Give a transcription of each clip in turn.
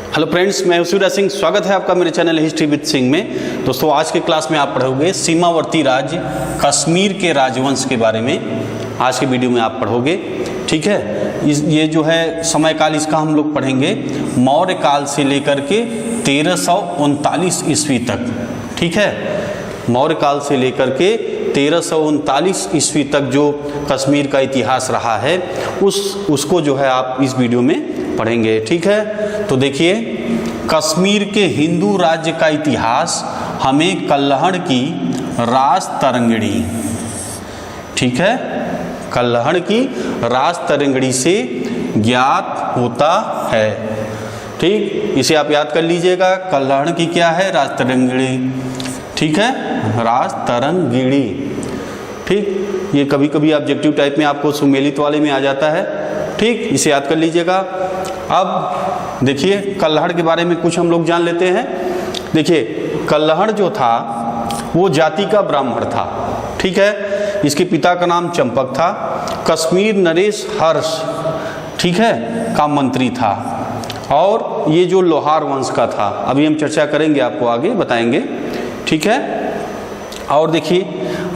Hello friends, मैं शिवराज सिंह। स्वागत है आपका मेरे चैनल हिस्ट्री विद सिंह में। दोस्तों, आज के क्लास में आप पढ़ोगे सीमावर्ती राज्य कश्मीर के राजवंश के बारे में। आज के वीडियो में आप पढ़ोगे, ठीक है। ये जो है समय काल, इसका हम लोग पढ़ेंगे मौर्य काल से लेकर के 1339 ईस्वी तक, ठीक है। मौर्य काल से लेकर के 1339 ईस्वी तक जो कश्मीर का इतिहास रहा है उसको जो है आप इस वीडियो में पढ़ेंगे, ठीक है। तो देखिए, कश्मीर के हिंदू राज्य का इतिहास हमें कल्हड़ की राज तरंगिणी, ठीक है, कल्हड़ की राज तरंगिणी से ज्ञात होता है, ठीक। इसे आप याद कर लीजिएगा। कल्हड़ की क्या है? राज तरंगिणी, ठीक है, राज तरंगिणी, ठीक। ये कभी कभी ऑब्जेक्टिव टाइप में आपको सुमेलित वाले में आ जाता है, ठीक। इसे याद कर लीजिएगा। अब देखिए, कल्हड़ के बारे में कुछ हम लोग जान लेते हैं। देखिए, कल्हड़ जो था वो जाति का ब्राह्मण था, ठीक है। इसके पिता का नाम चंपक था। कश्मीर नरेश हर्ष, ठीक है, का मंत्री था। और ये जो लोहार वंश का था, अभी हम चर्चा करेंगे, आपको आगे बताएंगे, ठीक है। और देखिए,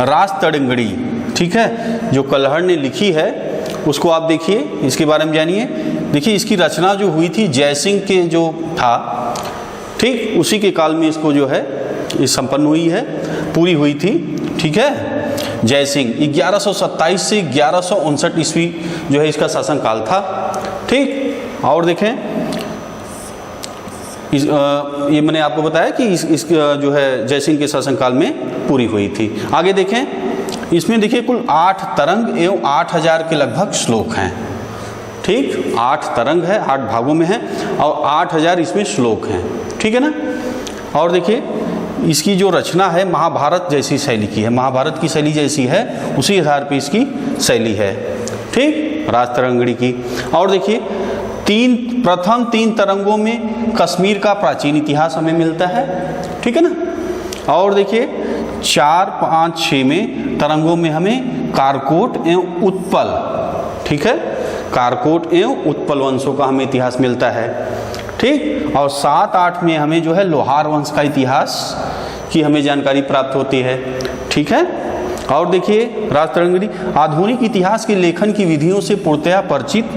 राज तरंगिणी, ठीक है, जो कल्हड़ ने लिखी है उसको आप देखिए, इसके बारे में जानिए। देखिए, इसकी रचना जो हुई थी जयसिंह के जो था, ठीक, उसी के काल में इसको जो है ये संपन्न हुई है, पूरी हुई थी, ठीक है। जयसिंह 1127 से 1159 ईस्वी जो है इसका शासन काल था, ठीक। और देखें, ये मैंने आपको बताया कि इस जो है जयसिंह के शासनकाल में पूरी हुई थी। आगे देखें, इसमें देखिए कुल 8 तरंग एवं 8000 के लगभग श्लोक हैं, ठीक। 8 तरंग है, 8 भागों में है, और 8000 इसमें श्लोक हैं, ठीक है ना। और देखिए, इसकी जो रचना है महाभारत जैसी शैली की है, महाभारत की शैली जैसी है, उसी आधार पर इसकी शैली है, ठीक, राज तरंगिणी की। और देखिए, प्रथम 3 तरंगों में कश्मीर का प्राचीन इतिहास हमें मिलता है, ठीक है ना। और देखिए, 4, 5, 6 में तरंगों में हमें कारकोट एवं उत्पल, ठीक है, कारकोट एवं उत्पल वंशों का हमें इतिहास मिलता है, ठीक। और 7, 8 में हमें जो है लोहार वंश का इतिहास की हमें जानकारी प्राप्त होती है, ठीक है। और देखिए, राज तरंगिणी आधुनिक इतिहास के लेखन की विधियों से पूर्णतया परिचित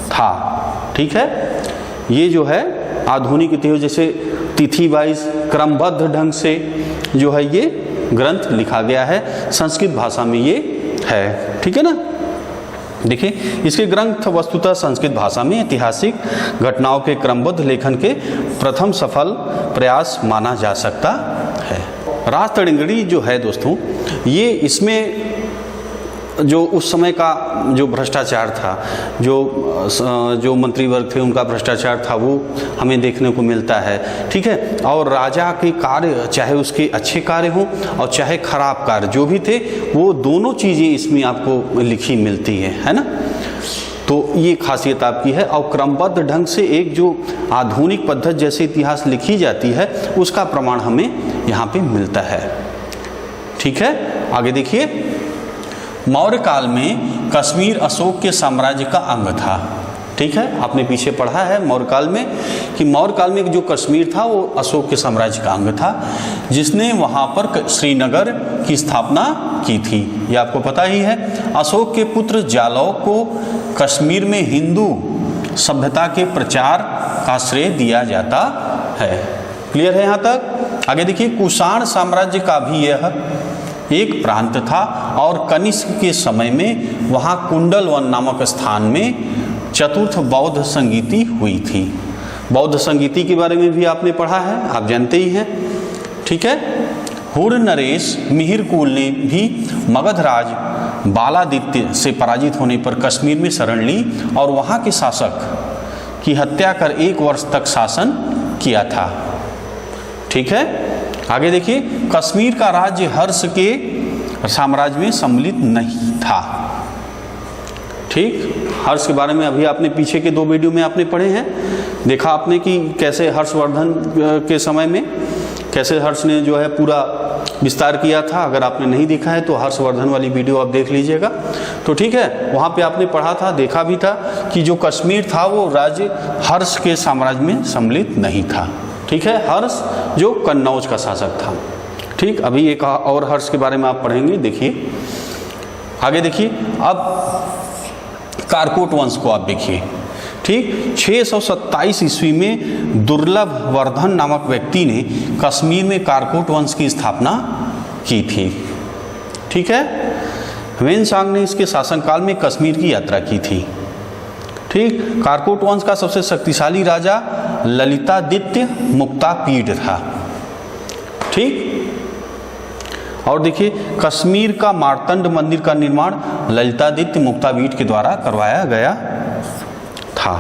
था, ठीक है। ये जो है आधुनिक इतिहास, जैसे तिथि वाइज क्रमबद्ध ढंग से जो है ये ग्रंथ लिखा गया है, संस्कृत भाषा में ये है, ठीक है ना। देखिए, इसके ग्रंथ वस्तुतः संस्कृत भाषा में ऐतिहासिक घटनाओं के क्रमबद्ध लेखन के प्रथम सफल प्रयास माना जा सकता है। राज तरंगिणी जो है दोस्तों, ये इसमें जो उस समय का जो भ्रष्टाचार था, जो मंत्रीवर्ग थे उनका भ्रष्टाचार था, वो हमें देखने को मिलता है, ठीक है। और राजा के कार्य, चाहे उसके अच्छे कार्य हों और चाहे खराब कार्य जो भी थे, वो दोनों चीज़ें इसमें आपको लिखी मिलती है ना। तो ये खासियत आपकी है। और क्रमबद्ध ढंग से एक जो आधुनिक पद्धति जैसे इतिहास लिखी जाती है, उसका प्रमाण हमें यहाँ पे मिलता है, ठीक है। आगे देखिए, मौर्य काल में कश्मीर अशोक के साम्राज्य का अंग था, ठीक है। आपने पीछे पढ़ा है मौर्य काल में कि मौर्य काल में जो कश्मीर था वो अशोक के साम्राज्य का अंग था, जिसने वहाँ पर श्रीनगर की स्थापना की थी, ये आपको पता ही है। अशोक के पुत्र जालौक को कश्मीर में हिंदू सभ्यता के प्रचार का श्रेय दिया जाता है। क्लियर है यहाँ तक? आगे देखिए, कुषाण साम्राज्य का भी यह एक प्रांत था, और कनिष्क के समय में वहाँ कुंडलवन नामक स्थान में चतुर्थ बौद्ध संगीति हुई थी। बौद्ध संगीति के बारे में भी आपने पढ़ा है, आप जानते ही हैं, ठीक है। हुड़ नरेश मिहिरकुल ने भी मगधराज बालादित्य से पराजित होने पर कश्मीर में शरण ली और वहाँ के शासक की हत्या कर 1 वर्ष तक शासन किया था, ठीक है। आगे देखिए, कश्मीर का राज्य हर्ष के साम्राज्य में सम्मिलित नहीं था, ठीक। हर्ष के बारे में अभी आपने पीछे के 2 वीडियो में आपने पढ़े हैं, देखा आपने कि कैसे हर्षवर्धन के समय में कैसे हर्ष ने जो है पूरा विस्तार किया था। अगर आपने नहीं देखा है तो हर्षवर्धन वाली वीडियो आप देख लीजिएगा। तो ठीक है, वहाँ पे आपने पढ़ा था, देखा भी था कि जो कश्मीर था वो राज्य हर्ष के साम्राज्य में सम्मिलित नहीं था। ठीक है, हर्ष जो कन्नौज का शासक था। ठीक, अभी एक और हर्ष के बारे में आप पढ़ेंगे। देखिए आगे, देखिए अब कारकोट वंश को आप देखिए। ठीक, 627 ईस्वी में दुर्लभ वर्धन नामक व्यक्ति ने कश्मीर में कारकोट वंश की स्थापना की थी। ठीक है, ह्वेनसांग ने इसके शासनकाल में कश्मीर की यात्रा की थी। ठीक, कारकोट वंश का सबसे शक्तिशाली राजा ललितादित्य मुक्तापीड था। ठीक, और देखिए कश्मीर का मार्तंड मंदिर का निर्माण ललितादित्य मुक्तापीड के द्वारा करवाया गया था।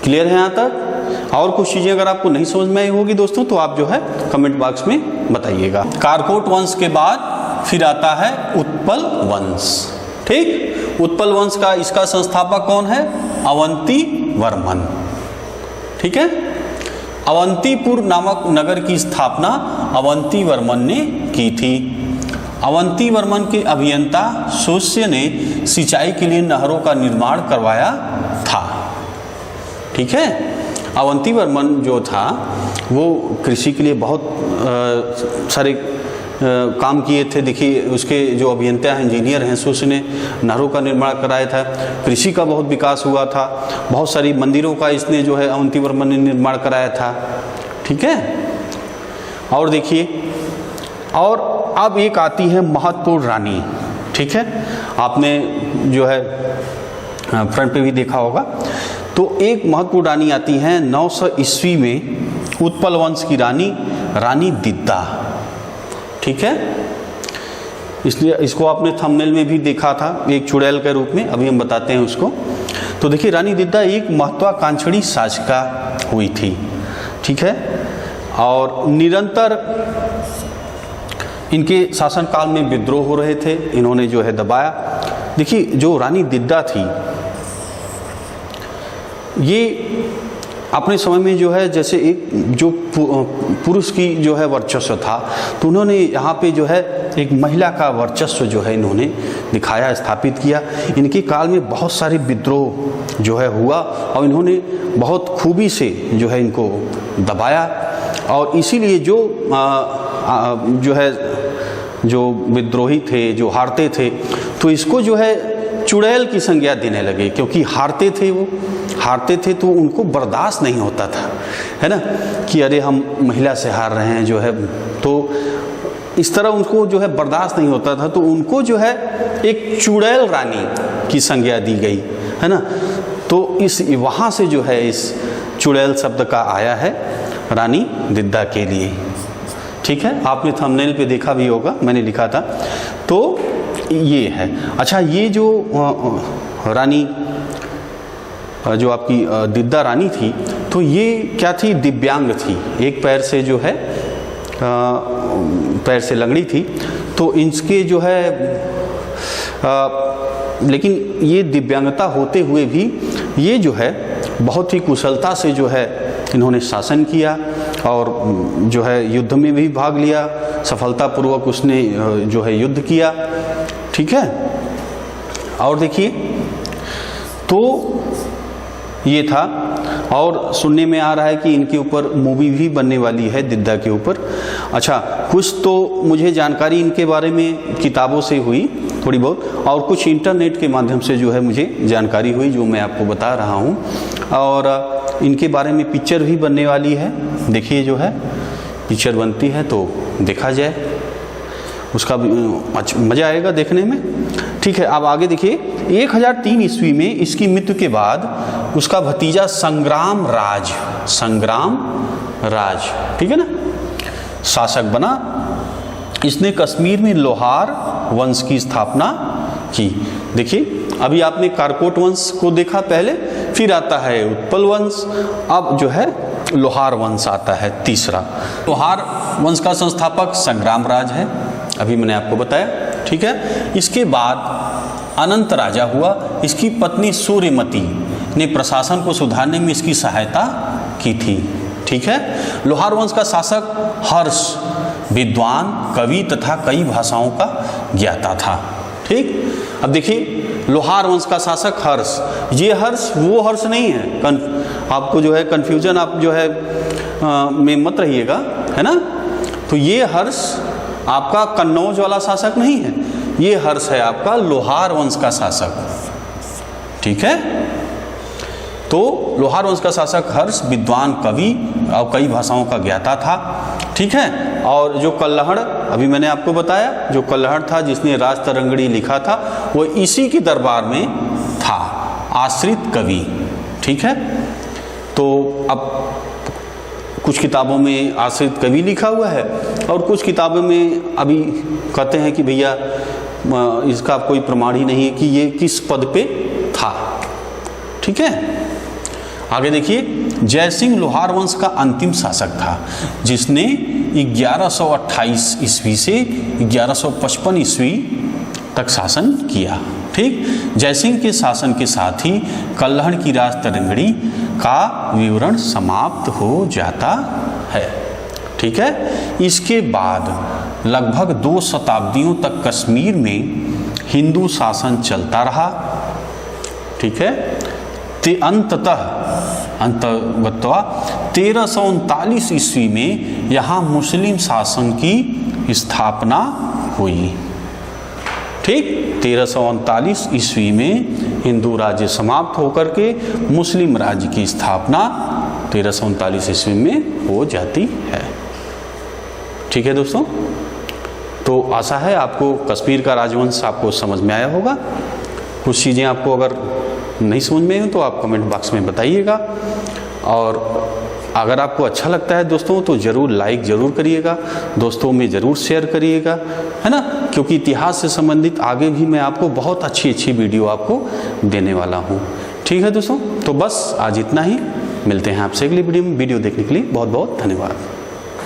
क्लियर है यहाँ तक? और कुछ चीजें अगर आपको नहीं समझ में आई होगी दोस्तों तो आप जो है कमेंट बॉक्स में बताइएगा। कारकोट वंश के बाद फिर आता है उत्पल वंश। ठीक, उत्पल वंश का इसका संस्थापक कौन है? अवंती वर्मन। ठीक है, अवंतीपुर नामक नगर की स्थापना अवंती वर्मन ने की थी। अवंती वर्मन के अभियंता सूस्य ने सिंचाई के लिए नहरों का निर्माण करवाया था। ठीक है, अवंती वर्मन जो था वो कृषि के लिए बहुत सारे काम किए थे। देखिए उसके जो अभियंता हैं, इंजीनियर हैं, सूस्य ने नहरों का निर्माण कराया था। कृषि का बहुत विकास हुआ था। बहुत सारी मंदिरों का इसने जो है अवंती वर्मन ने निर्माण कराया था। ठीक है, और देखिए, और अब एक आती है महत्वपूर्ण रानी। ठीक है, आपने जो है फ्रंट पे भी देखा होगा। तो एक महत्वपूर्ण रानी आती है 900 ईस्वी में, उत्पल वंश की रानी, रानी दिद्दा। ठीक है, इसलिए इसको आपने थंबनेल में भी देखा था एक चुड़ैल के रूप में। अभी हम बताते हैं उसको। तो देखिए रानी दिद्दा एक महत्वाकांक्षी शासिका हुई थी। ठीक है, और निरंतर इनके शासनकाल में विद्रोह हो रहे थे, इन्होंने जो है दबाया। देखिए जो रानी दिद्दा थी ये अपने समय में जो है जैसे एक जो पुरुष की जो है वर्चस्व था, तो उन्होंने यहाँ पे जो है एक महिला का वर्चस्व जो है इन्होंने दिखाया, स्थापित किया। इनके काल में बहुत सारे विद्रोह जो है हुआ और इन्होंने बहुत खूबी से जो है इनको दबाया। और इसीलिए जो विद्रोही थे, जो हारते थे, तो इसको जो है चुड़ैल की संज्ञा देने लगे, क्योंकि हारते थे तो उनको बर्दाश्त नहीं होता था, है ना, कि अरे हम महिला से हार रहे हैं जो है, तो इस तरह उनको जो है बर्दाश्त नहीं होता था। तो उनको जो है एक चुड़ैल रानी की संज्ञा दी गई, है ना। तो इस वहाँ से जो है इस चुड़ैल शब्द का आया है रानी दिद्दा के लिए। ठीक है, आपने थंबनेल पे देखा भी होगा, मैंने लिखा था। तो ये है। अच्छा, ये जो रानी जो आपकी दिद्दा रानी थी, तो ये क्या थी? दिव्यांग थी, एक पैर से जो है पैर से लंगड़ी थी। तो इनके जो है लेकिन ये दिव्यांगता होते हुए भी ये जो है बहुत ही कुशलता से जो है इन्होंने शासन किया और जो है युद्ध में भी भाग लिया, सफलतापूर्वक उसने जो है युद्ध किया। ठीक है, और देखिए तो ये था। और सुनने में आ रहा है कि इनके ऊपर मूवी भी बनने वाली है, दिद्दा के ऊपर। अच्छा, कुछ तो मुझे जानकारी इनके बारे में किताबों से हुई थोड़ी बहुत, और कुछ इंटरनेट के माध्यम से जो है मुझे जानकारी हुई, जो मैं आपको बता रहा हूँ। और इनके बारे में पिक्चर भी बनने वाली है। देखिए जो है पिक्चर बनती है तो देखा जाए, उसका मज़ा आएगा देखने में। ठीक है, अब आगे देखिए। 1003 ईस्वी में इसकी मृत्यु के बाद उसका भतीजा संग्राम राज, ठीक है ना, शासक बना। इसने कश्मीर में लोहार वंश की स्थापना की। देखिए अभी आपने कारकोट वंश को देखा पहले, फिर आता है उत्पल वंश, अब जो है लोहार वंश आता है तीसरा। लोहार वंश का संस्थापक संग्राम राज है, अभी मैंने आपको बताया। ठीक है, इसके बाद अनंत राजा हुआ। इसकी पत्नी सूर्यमती ने प्रशासन को सुधारने में इसकी सहायता की थी। ठीक है, लोहार वंश का शासक हर्ष विद्वान, कवि तथा कई भाषाओं का ज्ञाता था। ठीक, अब देखिए लोहार वंश का शासक हर्ष, ये हर्ष वो हर्ष नहीं है, आपको जो है कन्फ्यूजन आप जो है में मत रहिएगा, है ना। तो ये हर्ष आपका कन्नौज वाला शासक नहीं है, ये हर्ष है आपका लोहार वंश का शासक। ठीक है, तो लोहार वंश का शासक हर्ष विद्वान, कवि और कई भाषाओं का ज्ञाता था। ठीक है, और जो कल्हड़ अभी मैंने आपको बताया, जो कल्हड़ था जिसने राजतरंगिणी लिखा था, वो इसी के दरबार में था, आश्रित कवि। ठीक है, तो अब कुछ किताबों में आश्रित कवि लिखा हुआ है और कुछ किताबों में अभी कहते हैं कि भैया इसका कोई प्रमाण ही नहीं है कि ये किस पद पे था। ठीक है, आगे देखिए, जयसिंह लोहार वंश का अंतिम शासक था जिसने 1128 ईस्वी से 1155 ईस्वी तक शासन किया। ठीक, जयसिंह के शासन के साथ ही कल्हड़ की राजतरंगिणी का विवरण समाप्त हो जाता है। ठीक है, इसके बाद लगभग 2 शताब्दियों तक कश्मीर में हिंदू शासन चलता रहा। ठीक है, अंततः 1339 ईस्वी में यहाँ मुस्लिम शासन की स्थापना हुई। ठीक, 1339 ईस्वी में हिंदू राज्य समाप्त होकर के मुस्लिम राज्य की स्थापना 1339 ईस्वी में हो जाती है। ठीक है दोस्तों, तो आशा है आपको कश्मीर का राजवंश आपको समझ में आया होगा। कुछ चीज़ें आपको अगर नहीं समझ में हो तो आप कमेंट बॉक्स में बताइएगा, और अगर आपको अच्छा लगता है दोस्तों तो ज़रूर लाइक ज़रूर करिएगा, दोस्तों में ज़रूर शेयर करिएगा, है ना, क्योंकि इतिहास से संबंधित आगे भी मैं आपको बहुत अच्छी वीडियो आपको देने वाला हूँ। ठीक है दोस्तों, तो बस आज इतना ही, मिलते हैं आपसे अगली वीडियो में। वीडियो देखने के लिए बहुत बहुत धन्यवाद।